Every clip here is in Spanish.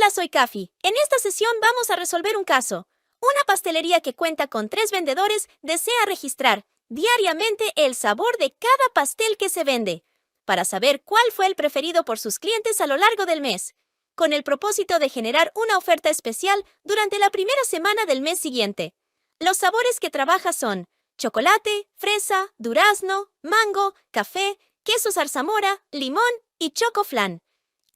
Hola, soy Kafi. En esta sesión vamos a resolver un caso. Una pastelería que cuenta con 3 vendedores desea registrar diariamente el sabor de cada pastel que se vende, para saber cuál fue el preferido por sus clientes a lo largo del mes, con el propósito de generar una oferta especial durante la primera semana del mes siguiente. Los sabores que trabaja son chocolate, fresa, durazno, mango, café, queso zarzamora, limón y choco flan.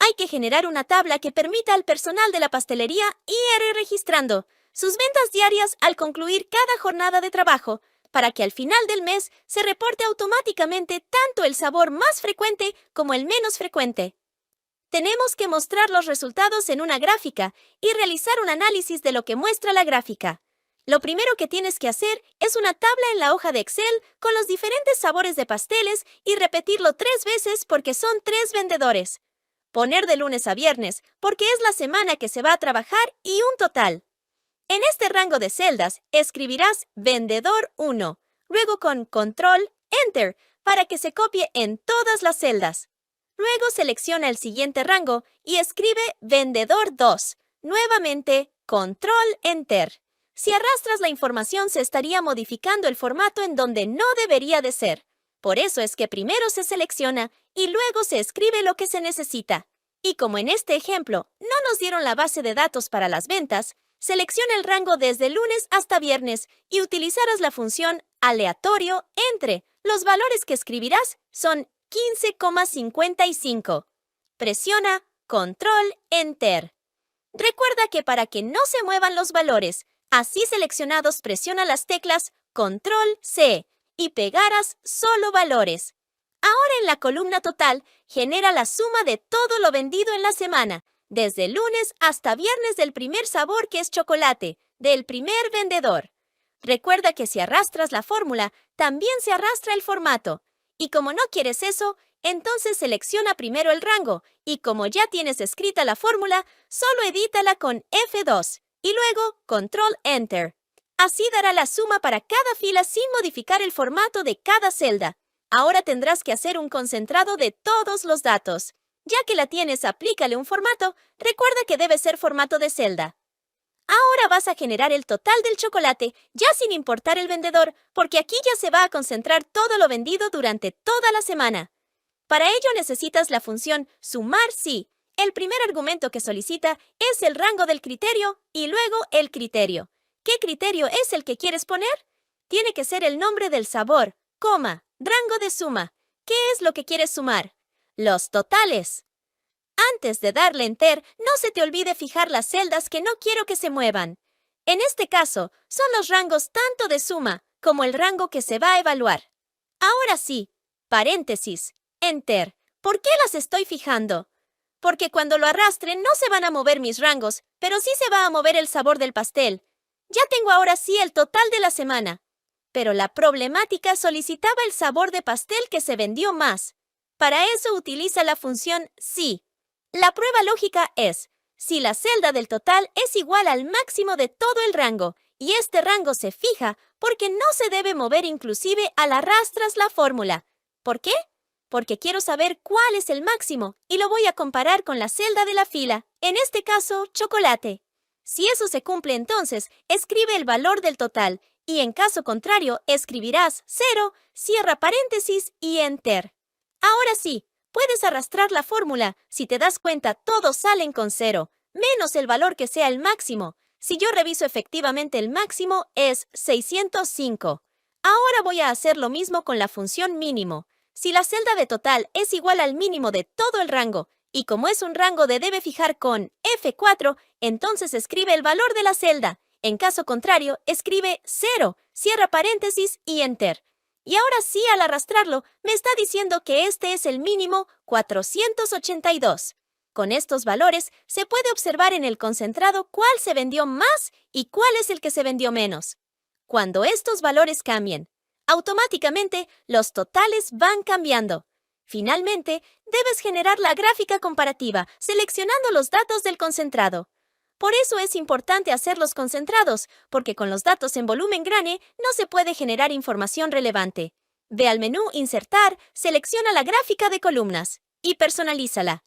Hay que generar una tabla que permita al personal de la pastelería ir registrando sus ventas diarias al concluir cada jornada de trabajo, para que al final del mes se reporte automáticamente tanto el sabor más frecuente como el menos frecuente. Tenemos que mostrar los resultados en una gráfica y realizar un análisis de lo que muestra la gráfica. Lo primero que tienes que hacer es una tabla en la hoja de Excel con los diferentes sabores de pasteles y repetirlo 3 veces porque son 3 vendedores. Poner de lunes a viernes, porque es la semana que se va a trabajar y un total. En este rango de celdas, escribirás Vendedor 1, luego con Control, Enter, para que se copie en todas las celdas. Luego selecciona el siguiente rango y escribe Vendedor 2, nuevamente Control, Enter. Si arrastras la información, se estaría modificando el formato en donde no debería de ser. Por eso es que primero se selecciona y luego se escribe lo que se necesita. Y como en este ejemplo no nos dieron la base de datos para las ventas, selecciona el rango desde lunes hasta viernes y utilizarás la función aleatorio entre. Los valores que escribirás son 15,55. Presiona Control Enter. Recuerda que para que no se muevan los valores así seleccionados, presiona las teclas Control C y pegarás solo valores. Ahora en la columna total, genera la suma de todo lo vendido en la semana, desde lunes hasta viernes del primer sabor que es chocolate, del primer vendedor. Recuerda que si arrastras la fórmula, también se arrastra el formato. Y como no quieres eso, entonces selecciona primero el rango y como ya tienes escrita la fórmula, solo edítala con F2 y luego Control Enter. Así dará la suma para cada fila sin modificar el formato de cada celda. Ahora tendrás que hacer un concentrado de todos los datos. Ya que la tienes, aplícale un formato. Recuerda que debe ser formato de celda. Ahora vas a generar el total del chocolate, ya sin importar el vendedor, porque aquí ya se va a concentrar todo lo vendido durante toda la semana. Para ello necesitas la función sumar si. El primer argumento que solicita es el rango del criterio y luego el criterio. ¿Qué criterio es el que quieres poner? Tiene que ser el nombre del sabor, coma, rango de suma. ¿Qué es lo que quieres sumar? Los totales. Antes de darle Enter, no se te olvide fijar las celdas que no quiero que se muevan. En este caso, son los rangos tanto de suma como el rango que se va a evaluar. Ahora sí, paréntesis, Enter. ¿Por qué las estoy fijando? Porque cuando lo arrastre no se van a mover mis rangos, pero sí se va a mover el sabor del pastel. Ya tengo ahora sí el total de la semana. Pero la problemática solicitaba el sabor de pastel que se vendió más. Para eso utiliza la función si. La prueba lógica es, si la celda del total es igual al máximo de todo el rango, y este rango se fija porque no se debe mover inclusive al arrastras la fórmula. ¿Por qué? Porque quiero saber cuál es el máximo y lo voy a comparar con la celda de la fila, en este caso, chocolate. Si eso se cumple entonces, escribe el valor del total y en caso contrario, escribirás 0, cierra paréntesis y Enter. Ahora sí, puedes arrastrar la fórmula. Si te das cuenta, todos salen con 0, menos el valor que sea el máximo. Si yo reviso efectivamente el máximo es 605. Ahora voy a hacer lo mismo con la función mínimo. Si la celda de total es igual al mínimo de todo el rango, y como es un rango de debe fijar con F4, entonces escribe el valor de la celda. En caso contrario, escribe 0, cierra paréntesis y Enter. Y ahora sí, al arrastrarlo, me está diciendo que este es el mínimo 482. Con estos valores, se puede observar en el concentrado cuál se vendió más y cuál es el que se vendió menos. Cuando estos valores cambien, automáticamente los totales van cambiando. Finalmente, debes generar la gráfica comparativa, seleccionando los datos del concentrado. Por eso es importante hacer los concentrados, porque con los datos en volumen grande no se puede generar información relevante. Ve al menú Insertar, selecciona la gráfica de columnas y personalízala.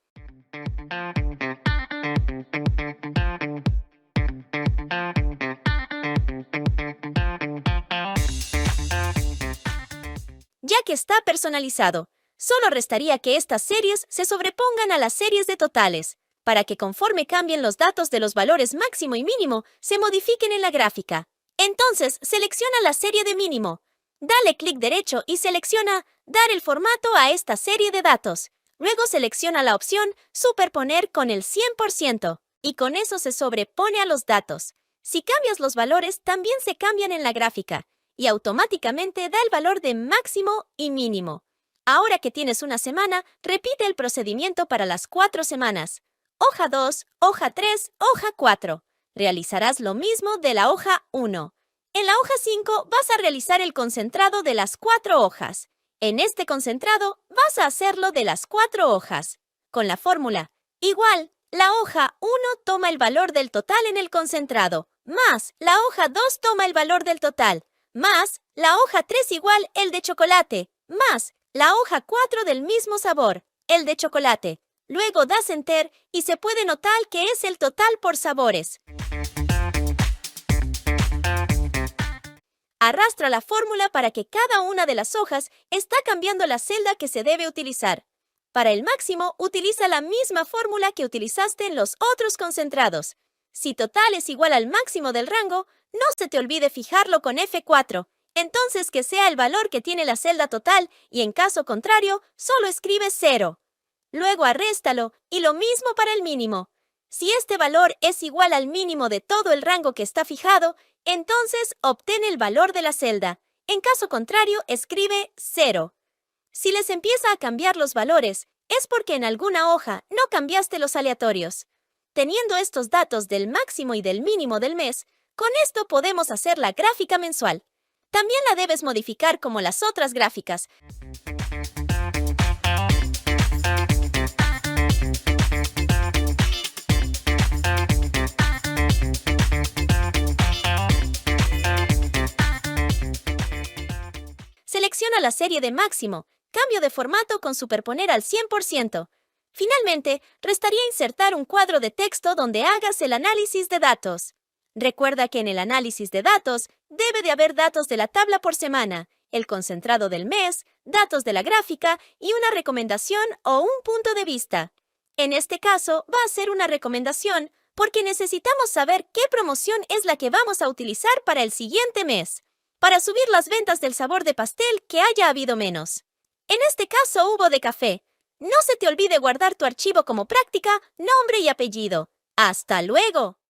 que está personalizado. Solo restaría que estas series se sobrepongan a las series de totales, para que conforme cambien los datos de los valores máximo y mínimo, se modifiquen en la gráfica. Entonces, selecciona la serie de mínimo. Dale clic derecho y selecciona Dar el formato a esta serie de datos. Luego selecciona la opción Superponer con el 100% y con eso se sobrepone a los datos. Si cambias los valores, también se cambian en la gráfica y automáticamente da el valor de máximo y mínimo. Ahora que tienes una semana, repite el procedimiento para las 4 semanas. Hoja 2, hoja 3, hoja 4. Realizarás lo mismo de la hoja 1. En la hoja 5 vas a realizar el concentrado de las 4 hojas. En este concentrado vas a hacerlo de las 4 hojas. Con la fórmula igual, la hoja 1 toma el valor del total en el concentrado, más la hoja 2 toma el valor del total, más la hoja 3 igual el de chocolate, más la hoja 4 del mismo sabor, el de chocolate. Luego das Enter y se puede notar que es el total por sabores. Arrastra la fórmula para que cada una de las hojas está cambiando la celda que se debe utilizar. Para el máximo, utiliza la misma fórmula que utilizaste en los otros concentrados. Si total es igual al máximo del rango, no se te olvide fijarlo con F4. Entonces que sea el valor que tiene la celda total y en caso contrario, solo escribe 0. Luego arréstalo y lo mismo para el mínimo. Si este valor es igual al mínimo de todo el rango que está fijado, entonces obtén el valor de la celda. En caso contrario, escribe 0. Si les empieza a cambiar los valores, es porque en alguna hoja no cambiaste los aleatorios. Teniendo estos datos del máximo y del mínimo del mes, con esto podemos hacer la gráfica mensual. También la debes modificar como las otras gráficas. Selecciona la serie de máximo, cambio de formato con superponer al 100%. Finalmente, restaría insertar un cuadro de texto donde hagas el análisis de datos. Recuerda que en el análisis de datos debe de haber datos de la tabla por semana, el concentrado del mes, datos de la gráfica y una recomendación o un punto de vista. En este caso, va a ser una recomendación porque necesitamos saber qué promoción es la que vamos a utilizar para el siguiente mes, para subir las ventas del sabor de pastel que haya habido menos. En este caso hubo de café. No se te olvide guardar tu archivo como práctica, nombre y apellido. ¡Hasta luego!